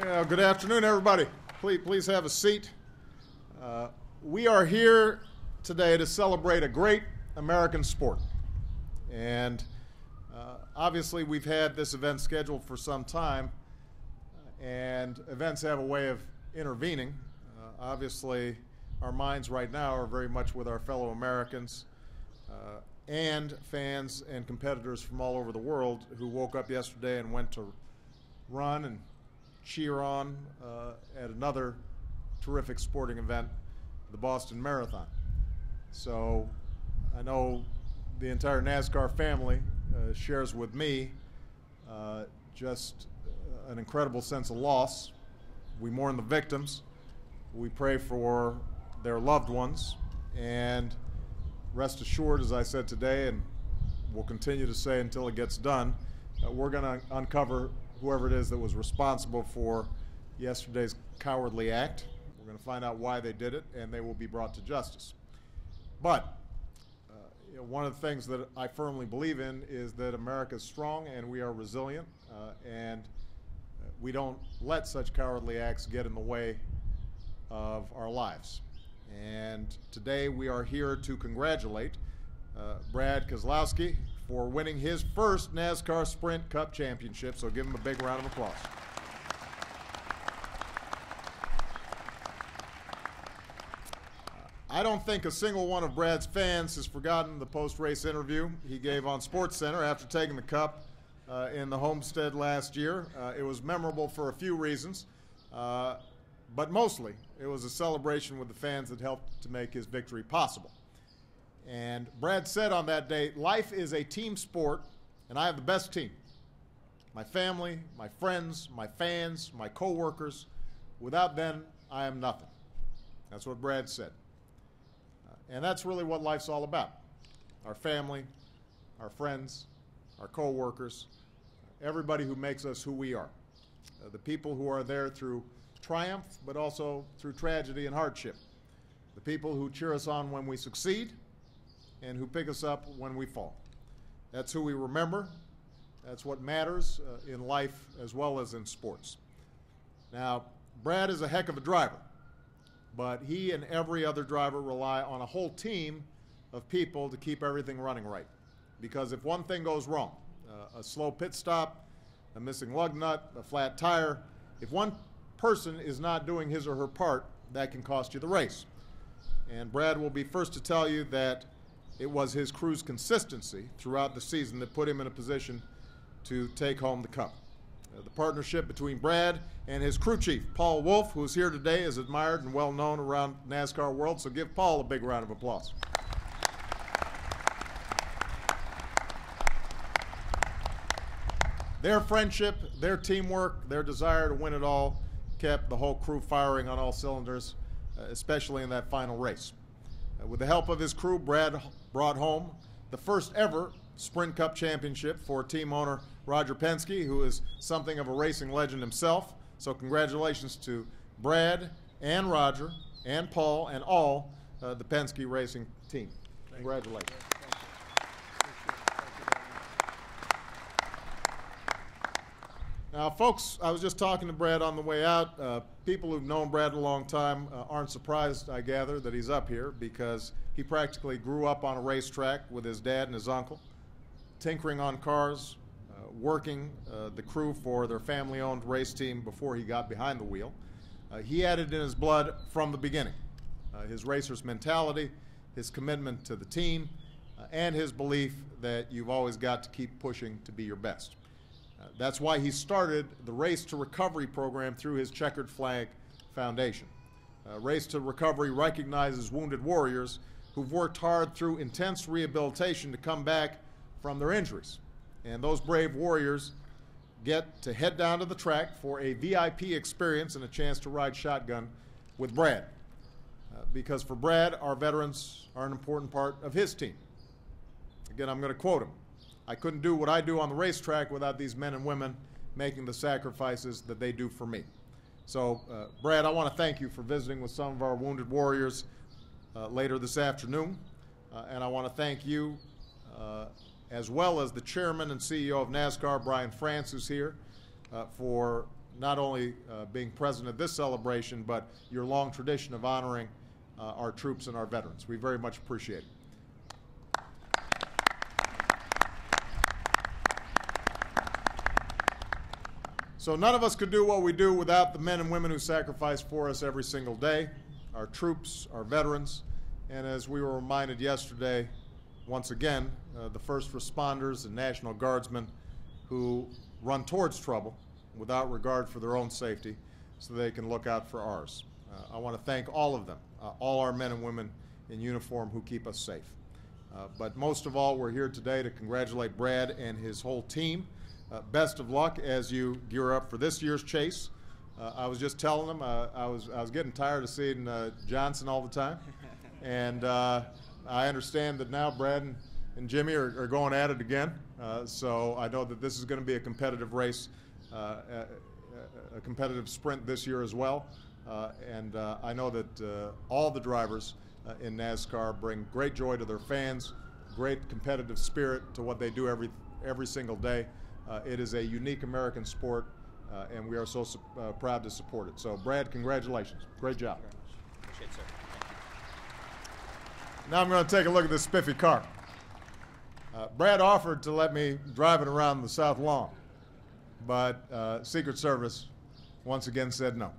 Good afternoon, everybody. Please have a seat. We are here today to celebrate a great American sport. And obviously, we've had this event scheduled for some time, and events have a way of intervening. Obviously, our minds right now are very much with our fellow Americans and fans and competitors from all over the world who woke up yesterday and went to run and cheer on at another terrific sporting event, the Boston Marathon. So I know the entire NASCAR family shares with me just an incredible sense of loss. We mourn the victims. We pray for their loved ones. And rest assured, as I said today, and will continue to say until it gets done, we're going to uncover whoever it is that was responsible for yesterday's cowardly act. We're going to find out why they did it, and they will be brought to justice. But one of the things that I firmly believe in is that America is strong and we are resilient, and we don't let such cowardly acts get in the way of our lives. And today we are here to congratulate Brad Keselowski for winning his first NASCAR Sprint Cup Championship, so give him a big round of applause. I don't think a single one of Brad's fans has forgotten the post-race interview he gave on SportsCenter after taking the Cup in the Homestead last year. It was memorable for a few reasons, but mostly it was a celebration with the fans that helped to make his victory possible. And Brad said on that day, life is a team sport, and I have the best team. My family, my friends, my fans, my co-workers. Without them, I am nothing. That's what Brad said. And that's really what life's all about. Our family, our friends, our co-workers, everybody who makes us who we are. The people who are there through triumph, but also through tragedy and hardship. The people who cheer us on when we succeed, and who pick us up when we fall. That's who we remember. That's what matters in life as well as in sports. Now, Brad is a heck of a driver, but he and every other driver rely on a whole team of people to keep everything running right. Because if one thing goes wrong, a slow pit stop, a missing lug nut, a flat tire, if one person is not doing his or her part, that can cost you the race. And Brad will be first to tell you that it was his crew's consistency throughout the season that put him in a position to take home the Cup. The partnership between Brad and his crew chief, Paul Wolfe, who is here today, is admired and well known around NASCAR world, so give Paul a big round of applause. Their friendship, their teamwork, their desire to win it all kept the whole crew firing on all cylinders, especially in that final race. With the help of his crew, Brad brought home the first ever Sprint Cup Championship for team owner Roger Penske, who is something of a racing legend himself. So congratulations to Brad and Roger and Paul and all the Penske racing team. Congratulations. Now, folks, I was just talking to Brad on the way out. People who've known Brad a long time aren't surprised, I gather, that he's up here because he practically grew up on a racetrack with his dad and his uncle, tinkering on cars, working the crew for their family-owned race team before he got behind the wheel. He had it in his blood from the beginning. His racer's mentality, his commitment to the team, and his belief that you've always got to keep pushing to be your best. That's why he started the Race to Recovery program through his Checkered Flag Foundation. Race to Recovery recognizes wounded warriors who've worked hard through intense rehabilitation to come back from their injuries. And those brave warriors get to head down to the track for a VIP experience and a chance to ride shotgun with Brad. Because for Brad, our veterans are an important part of his team. Again, I'm going to quote him. I couldn't do what I do on the racetrack without these men and women making the sacrifices that they do for me. So, Brad, I want to thank you for visiting with some of our wounded warriors later this afternoon. And I want to thank you as well as the chairman and CEO of NASCAR, Brian France, who's here, for not only being present at this celebration, but your long tradition of honoring our troops and our veterans. We very much appreciate it. So none of us could do what we do without the men and women who sacrifice for us every single day, our troops, our veterans, and as we were reminded yesterday, once again, the first responders and National Guardsmen who run towards trouble without regard for their own safety so they can look out for ours. I want to thank all of them, all our men and women in uniform who keep us safe. But most of all, we're here today to congratulate Brad and his whole team. Best of luck as you gear up for this year's chase. I was just telling them I was getting tired of seeing Johnson all the time, and I understand that now Brad and Jimmy are going at it again. So I know that this is going to be a competitive race, a competitive sprint this year as well. And I know that all the drivers in NASCAR bring great joy to their fans, great competitive spirit to what they do every single day. It is a unique American sport, and we are so proud to support it. So, Brad, congratulations. Great job. Thank you very much. Appreciate it, sir. Thank you. Now I'm going to take a look at this spiffy car. Brad offered to let me drive it around the South Lawn, but Secret Service once again said no.